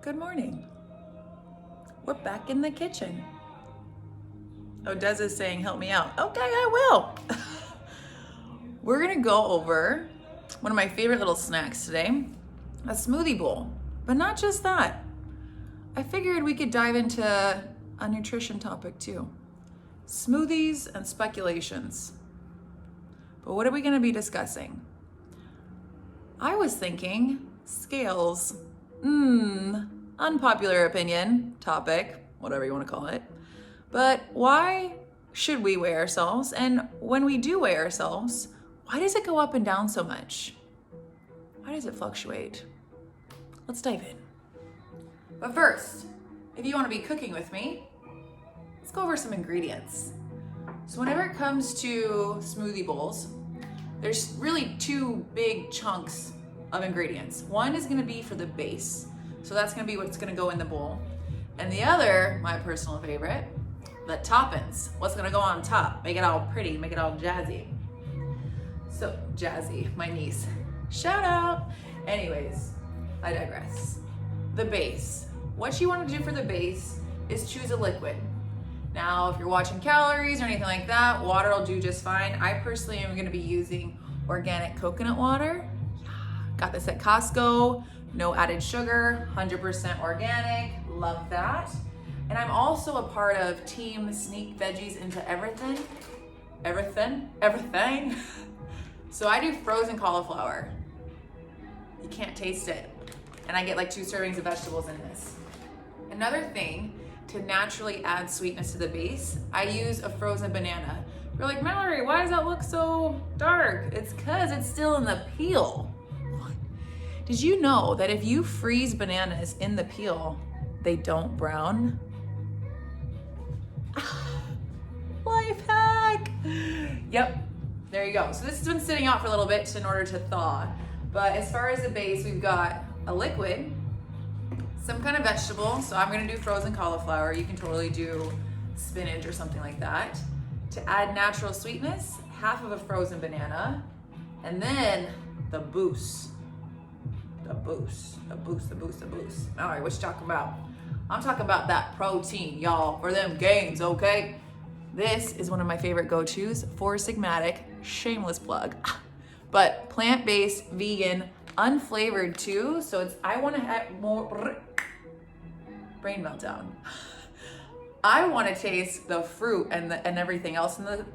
Good morning. We're back in the kitchen. Oh, Des is saying, help me out. Okay, I will. We're gonna go over one of my favorite little snacks today, a smoothie bowl. But not just that. I figured we could dive into a nutrition topic too. Smoothies and speculations. But what are we gonna be discussing? I was thinking scales. Unpopular opinion, topic, whatever you want to call it. But why should we weigh ourselves? And when we do weigh ourselves, why does it go up and down so much? Why does it fluctuate? Let's dive in. But first, if you want to be cooking with me, let's go over some ingredients. So whenever it comes to smoothie bowls, there's really two big chunks of ingredients. One is gonna be for the base. So that's gonna be what's gonna go in the bowl. And the other, my personal favorite, the toppings. What's gonna go on top? Make it all pretty, make it all jazzy. So, Jazzy, my niece. Shout out. Anyways, I digress. The base. What you wanna do for the base is choose a liquid. Now, if you're watching calories or anything like that, water will do just fine. I personally am gonna be using organic coconut water. Got this at Costco, no added sugar, 100% organic, love that. And I'm also a part of Team Sneak Veggies into Everything. So I do frozen cauliflower. You can't taste it. And I get like 2 servings of vegetables in this. Another thing, to naturally add sweetness to the base, I use a frozen banana. You're like, Mallory, why does that look so dark? It's because it's still in the peel. Did you know that if you freeze bananas in the peel, they don't brown? Life hack! Yep, there you go. So this has been sitting out for a little bit in order to thaw. But as far as the base, we've got a liquid, some kind of vegetable. So I'm gonna do frozen cauliflower. You can totally do spinach or something like that. To add natural sweetness, half of a frozen banana, and then the boost. The boost. All right, what you talking about? I'm talking about that protein, y'all, for them gains, okay? This is one of my favorite go-tos, Four Sigmatic, shameless plug. But plant-based, vegan, unflavored too, so I wanna have more, brain meltdown. I wanna taste the fruit and everything else in the,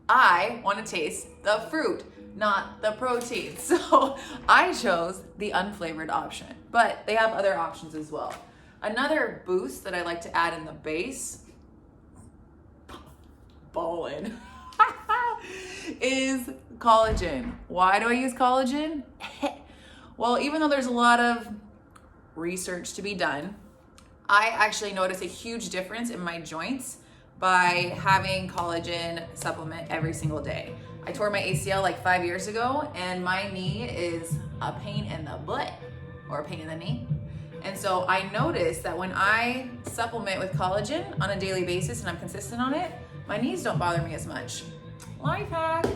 I want to taste the fruit, not the protein. So I chose the unflavored option, but they have other options as well. Another boost that I like to add in the base, ballin', is collagen. Why do I use collagen? Well, even though there's a lot of research to be done, I actually notice a huge difference in my joints by having collagen supplement every single day. I tore my ACL like 5 years ago, and my knee is a pain in the butt, or a pain in the knee. And so I noticed that when I supplement with collagen on a daily basis and I'm consistent on it, my knees don't bother me as much. Life hack.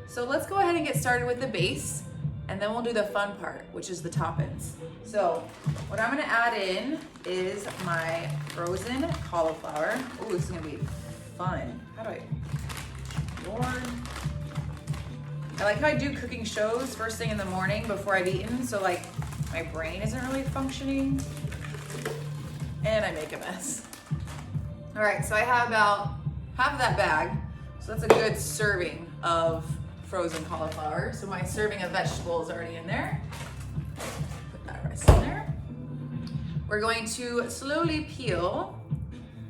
So let's go ahead and get started with the base, and then we'll do the fun part, which is the toppings. So what I'm gonna add in is my frozen cauliflower. Oh, this is gonna be fun. How do Lord. I like how I do cooking shows first thing in the morning before I've eaten, so like my brain isn't really functioning, and I make a mess. All right, so I have about half of that bag, so that's a good serving of frozen cauliflower. So my serving of vegetables is already in there. Put that rest in there. We're going to slowly peel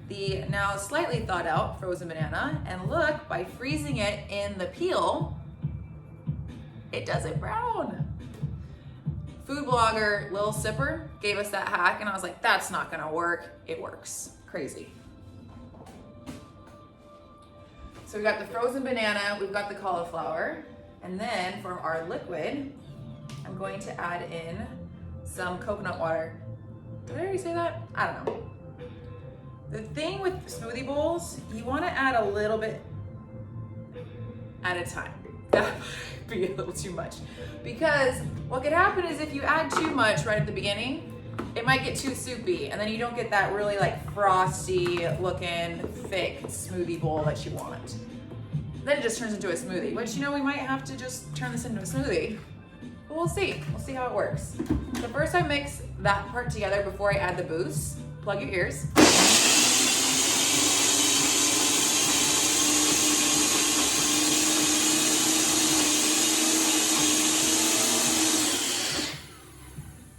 the now slightly thawed out frozen banana, and look, by freezing it in the peel, it doesn't brown. Food blogger Lil Sipper gave us that hack, and I was like, that's not gonna work. It works. Crazy. So we got the frozen banana, we've got the cauliflower, and then for our liquid, I'm going to add in some coconut water. Did I already say that? I don't know. The thing with smoothie bowls, you want to add a little bit at a time. That might be a little too much. Because what could happen is if you add too much right at the beginning, it might get too soupy, and then you don't get that really like frosty looking thick smoothie bowl that you want. Then it just turns into a smoothie, which, you know, we might have to just turn this into a smoothie. But we'll see. We'll see how it works. So first I mix that part together before I add the boost. Plug your ears.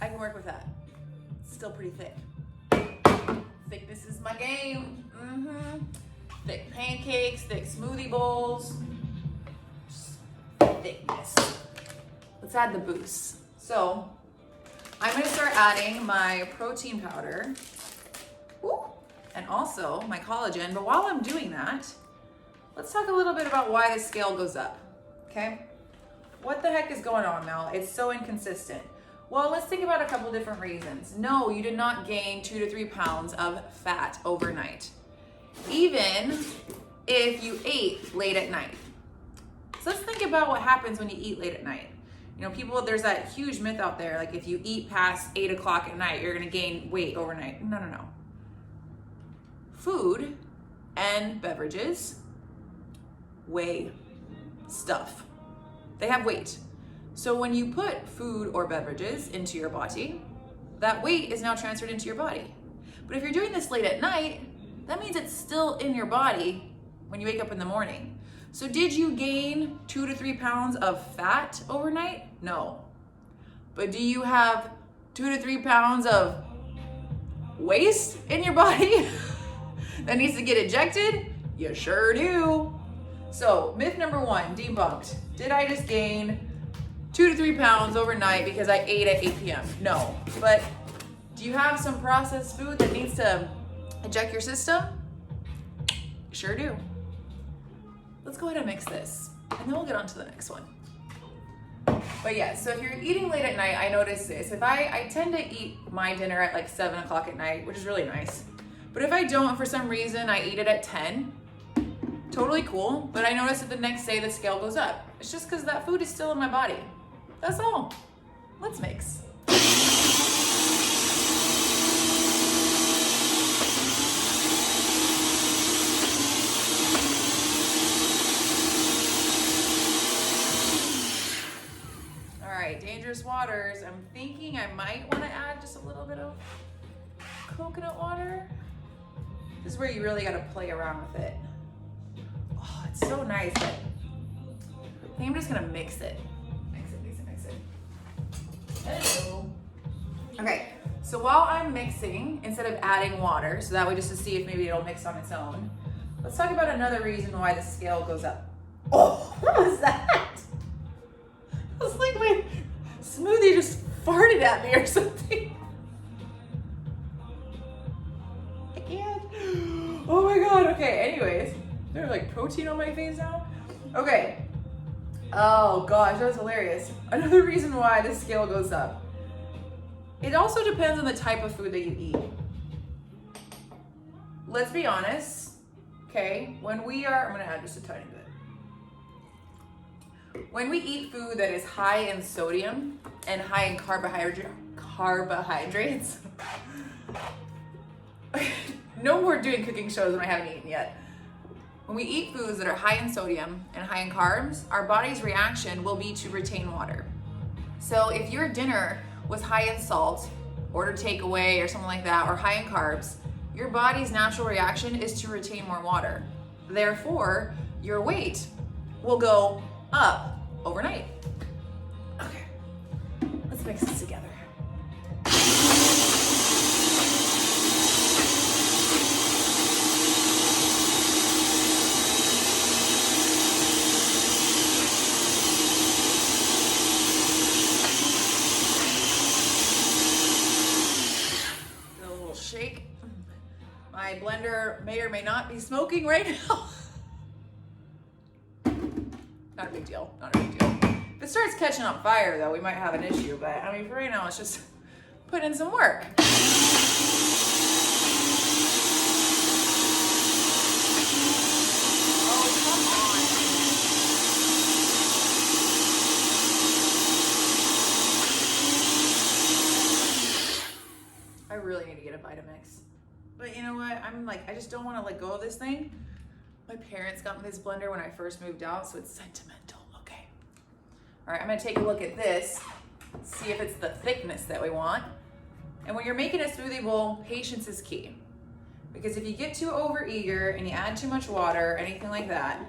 I can work with that. It's still pretty thick. Thickness is my game. Thick pancakes, thick smoothie bowls. Just thickness. Let's add the boost. So I'm gonna start adding my protein powder. Ooh, and also my collagen. But while I'm doing that, let's talk a little bit about why the scale goes up, okay? What the heck is going on, Mel? It's so inconsistent. Well, let's think about a couple different reasons. No, you did not gain 2 to 3 pounds of fat overnight, even if you ate late at night. So let's think about what happens when you eat late at night. You know, people, there's that huge myth out there, like if you eat past 8 o'clock at night, you're gonna gain weight overnight. No, no, no. Food and beverages weigh stuff. They have weight. So when you put food or beverages into your body, that weight is now transferred into your body. But if you're doing this late at night, that means it's still in your body when you wake up in the morning. So did you gain 2 to 3 pounds of fat overnight? No. But do you have 2 to 3 pounds of waste in your body that needs to get ejected? You sure do. So myth number 1, debunked. Did I just gain 2 to 3 pounds overnight because I ate at 8 p.m.? No. But do you have some processed food that needs to eject your system? Sure do. Let's go ahead and mix this, and then we'll get on to the next one. But yeah, so if you're eating late at night, I notice this. If I tend to eat my dinner at like 7 o'clock at night, which is really nice. But if I don't, for some reason, I eat it at 10, totally cool. But I notice that the next day the scale goes up. It's just because that food is still in my body. That's all. Let's mix. Dangerous waters. I'm thinking I might want to add just a little bit of coconut water. This is where you really got to play around with it. Oh, it's so nice. But I think I'm just gonna mix it. Mix it. Hello. Okay, so while I'm mixing, instead of adding water, so that way just to see if maybe it'll mix on its own, let's talk about another reason why the scale goes up. Oh, what was that? It was like my smoothie just farted at me or something. I can't. Oh my God. Okay, anyways. There's like protein on my face now. Okay. Oh gosh, that was hilarious. Another reason why the scale goes up. It also depends on the type of food that you eat. Let's be honest. Okay, when we are, I'm gonna add just a tiny bit. When we eat food that is high in sodium and high in carbohydrates, no more doing cooking shows when I haven't eaten yet. When we eat foods that are high in sodium and high in carbs, our body's reaction will be to retain water. So if your dinner was high in salt, order takeaway or something like that, or high in carbs, your body's natural reaction is to retain more water. Therefore, your weight will go up overnight. Okay, let's mix this together. A little shake. My blender may or may not be smoking right now. Not a big deal, not a big deal. If it starts catching on fire though, we might have an issue, but I mean, for right now, it's just put in some work. Oh, come on. get a Vitamix. But you know what? I'm like, I just don't want to let go of this thing. My parents got me this blender when I first moved out, so it's sentimental, okay? All right, I'm gonna take a look at this, see if it's the thickness that we want. And when you're making a smoothie bowl, patience is key. Because if you get too over-eager and you add too much water, anything like that,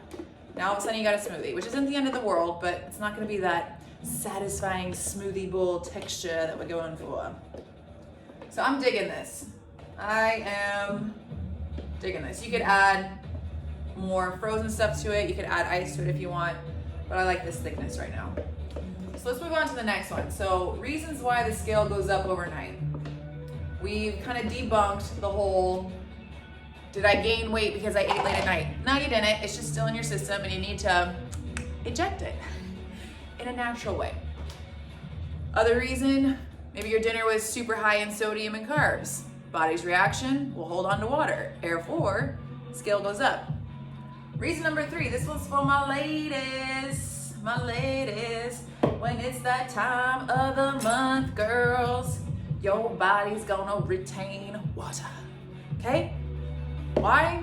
now all of a sudden you got a smoothie, which isn't the end of the world, but it's not gonna be that satisfying smoothie bowl texture that we're going for. So I'm digging this. I am digging this. You could add more frozen stuff to it. You could add ice to it if you want, but I like this thickness right now. So let's move on to the next one. So reasons why the scale goes up overnight. We've kind of debunked the whole, did I gain weight because I ate late at night? No, you didn't. It's just still in your system and you need to eject it in a natural way. Other reason, maybe your dinner was super high in sodium and carbs. Body's reaction will hold on to water. Therefore, scale goes up. Reason number 3, this one's for my ladies. My ladies, when it's that time of the month, girls, your body's gonna retain water, okay? Why?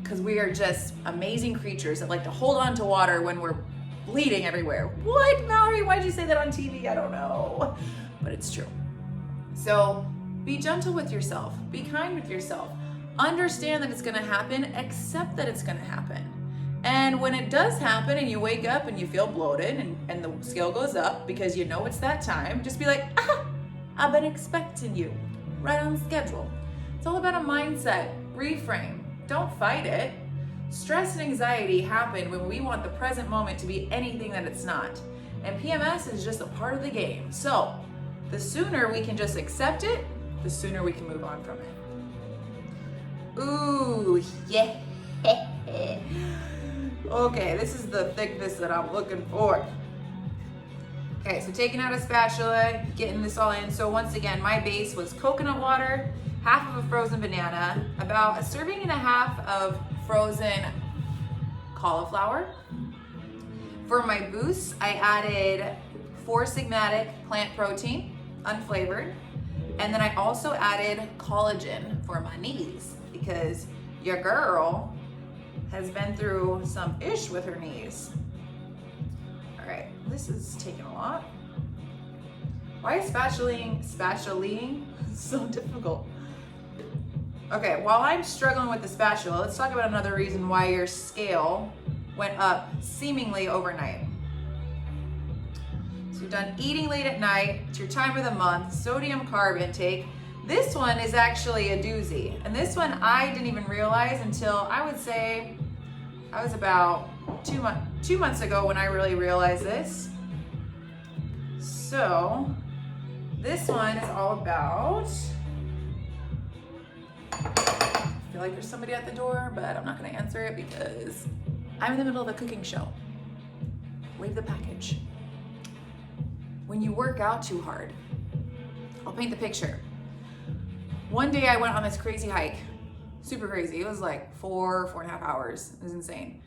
Because we are just amazing creatures that like to hold on to water when we're bleeding everywhere. What, Mallory? Why'd you say that on TV? I don't know, but it's true. So be gentle with yourself. Be kind with yourself. Understand that it's gonna happen. Accept that it's gonna happen. And when it does happen and you wake up and you feel bloated and the scale goes up because you know it's that time, just be like, ah, I've been expecting you, right on schedule. It's all about a mindset, reframe. Don't fight it. Stress and anxiety happen when we want the present moment to be anything that it's not. And PMS is just a part of the game. So the sooner we can just accept it, the sooner we can move on from it. Ooh, yeah. Okay, this is the thickness that I'm looking for. Okay, so taking out a spatula, getting this all in. So once again, my base was coconut water, half of a frozen banana, about 1.5 servings of frozen cauliflower. For my boost, I added 4-sigmatic plant protein, unflavored. And then I also added collagen for my knees because your girl has been through some ish with her knees. All right, this is taking a lot. Why is spatulating so difficult? Okay, while I'm struggling with the spatula, let's talk about another reason why your scale went up seemingly overnight. So you've done eating late at night, it's your time of the month, sodium carb intake. This one is actually a doozy. And this one I didn't even realize until I would say I was about 2 months ago when I really realized this. So this one is all about, I feel like there's somebody at the door, but I'm not gonna answer it because I'm in the middle of a cooking show. Leave the package. When you work out too hard, I'll paint the picture. One day I went on this crazy hike, super crazy. It was like 4.5 hours. It was insane.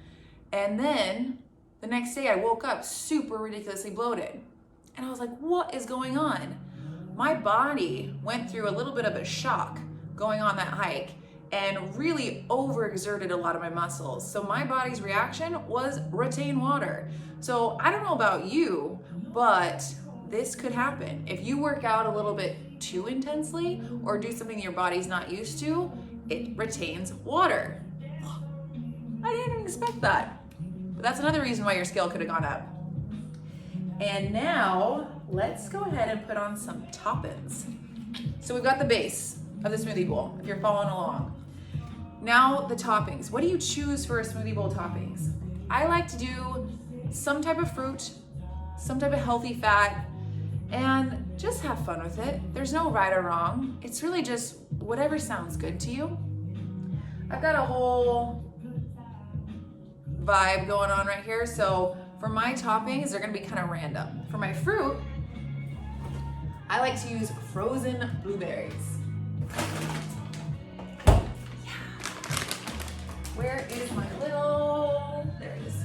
And then the next day I woke up super ridiculously bloated. And I was like, what is going on? My body went through a little bit of a shock going on that hike and really overexerted a lot of my muscles. So my body's reaction was retain water. So I don't know about you, but this could happen. If you work out a little bit too intensely or do something your body's not used to, it retains water. I didn't expect that. But that's another reason why your scale could have gone up. And now let's go ahead and put on some toppings. So we've got the base of the smoothie bowl, if you're following along. Now the toppings. What do you choose for a smoothie bowl toppings? I like to do some type of fruit, some type of healthy fat, and just have fun with it. There's no right or wrong. It's really just whatever sounds good to you. I've got a whole vibe going on right here. So for my toppings, they're gonna be kind of random. For my fruit, I like to use frozen blueberries. Yeah. Where is my little, there it is.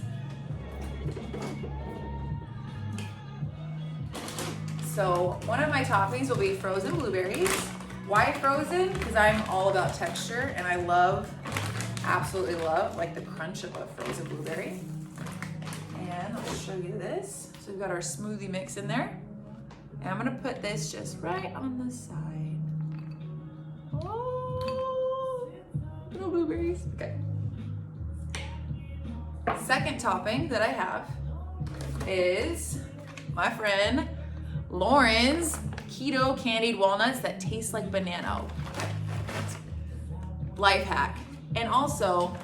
So one of my toppings will be frozen blueberries. Why frozen? Because I'm all about texture and I love, absolutely love, like the crunch of a frozen blueberry. And I'll show you this. So we've got our smoothie mix in there. And I'm gonna put this just right on the side. Oh, little blueberries. Okay. Second topping that I have is my friend Lauren's keto candied walnuts that taste like banana. Life hack. And also,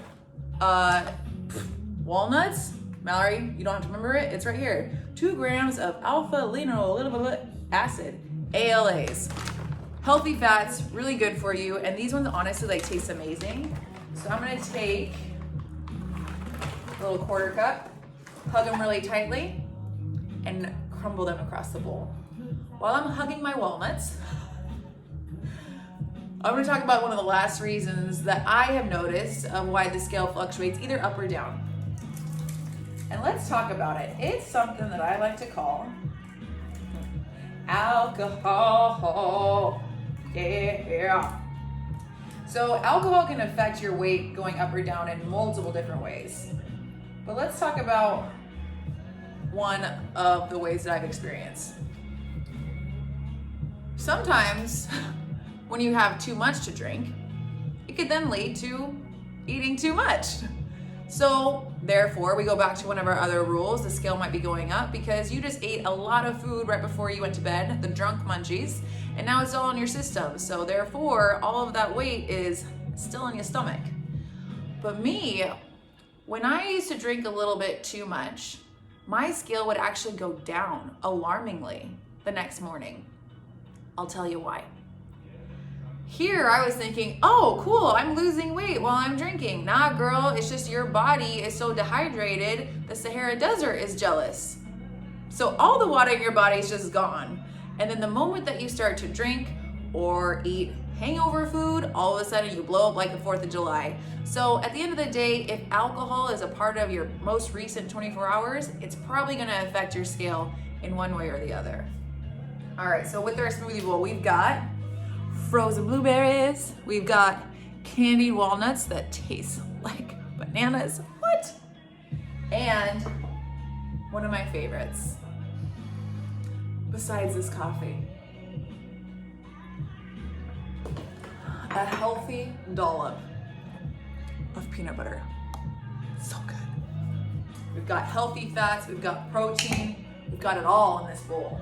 walnuts, Mallory, you don't have to remember it, it's right here. 2 grams of alpha linoleic acid, ALAs. Healthy fats, really good for you. And these ones honestly like taste amazing. So I'm gonna take a little 1/4 cup, hug them really tightly, and crumble them across the bowl. While I'm hugging my walnuts, I'm gonna talk about one of the last reasons that I have noticed of why the scale fluctuates either up or down. And let's talk about it. It's something that I like to call alcohol. Yeah. So alcohol can affect your weight going up or down in multiple different ways. But let's talk about one of the ways that I've experienced. Sometimes when you have too much to drink, it could then lead to eating too much. So therefore, we go back to one of our other rules. The scale might be going up because you just ate a lot of food right before you went to bed, the drunk munchies, and now it's all in your system. So therefore, all of that weight is still in your stomach. But me, when I used to drink a little bit too much, my scale would actually go down alarmingly the next morning. I'll tell you why. Here I was thinking, oh cool, I'm losing weight while I'm drinking. Nah girl, it's just your body is so dehydrated, the Sahara Desert is jealous. So all the water in your body is just gone. And then the moment that you start to drink or eat hangover food, all of a sudden you blow up like the 4th of July. So at the end of the day, if alcohol is a part of your most recent 24 hours, it's probably gonna affect your scale in one way or the other. All right, so with our smoothie bowl, we've got frozen blueberries, we've got candied walnuts that taste like bananas, what? And one of my favorites, besides this coffee, a healthy dollop of peanut butter. So good. We've got healthy fats, we've got protein, we've got it all in this bowl.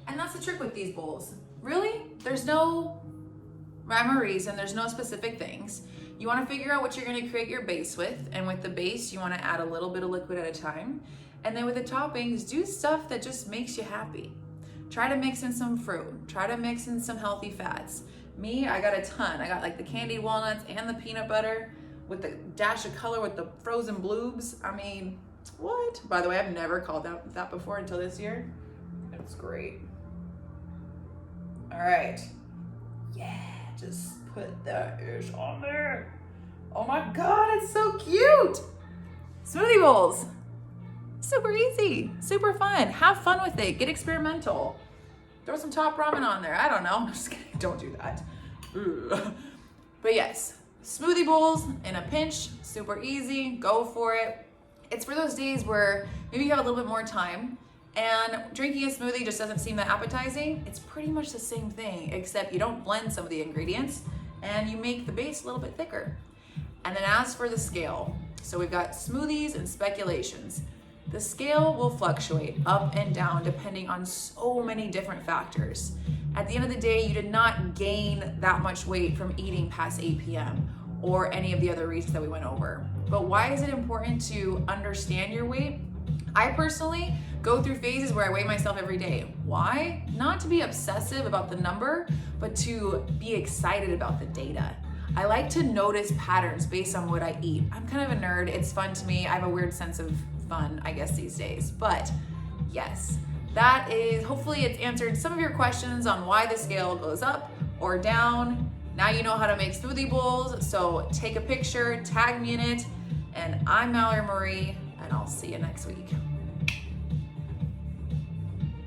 And that's the trick with these bowls. Really, there's no rhyme or reason, there's no specific things. You wanna figure out what you're gonna create your base with, and with the base, you wanna add a little bit of liquid at a time. And then with the toppings, do stuff that just makes you happy. Try to mix in some fruit, try to mix in some healthy fats. Me, I got a ton. I got like the candied walnuts and the peanut butter with the dash of color with the frozen bloobs. I mean, what? By the way, I've never called that before until this year. It's great. All right. Yeah, just put that ish on there. Oh my God, it's so cute. Smoothie bowls. Super easy, super fun. Have fun with it, get experimental. Throw some top ramen on there, I don't know. I'm just kidding, don't do that. Ugh. But yes, smoothie bowls in a pinch, super easy, go for it. It's for those days where maybe you have a little bit more time and drinking a smoothie just doesn't seem that appetizing. It's pretty much the same thing, except you don't blend some of the ingredients and you make the base a little bit thicker. And then as for the scale, so we've got smoothies and speculations. The scale will fluctuate up and down depending on so many different factors. At the end of the day, you did not gain that much weight from eating past 8 p.m. or any of the other reasons that we went over. But why is it important to understand your weight? I personally go through phases where I weigh myself every day. Why? Not to be obsessive about the number, but to be excited about the data. I like to notice patterns based on what I eat. I'm kind of a nerd, it's fun to me. I have a weird sense of fun, I guess, these days. But yes, that is, hopefully it's answered some of your questions on why the scale goes up or down. Now you know how to make smoothie bowls, so take a picture, tag me in it, and I'm Mallory Marie, and I'll see you next week.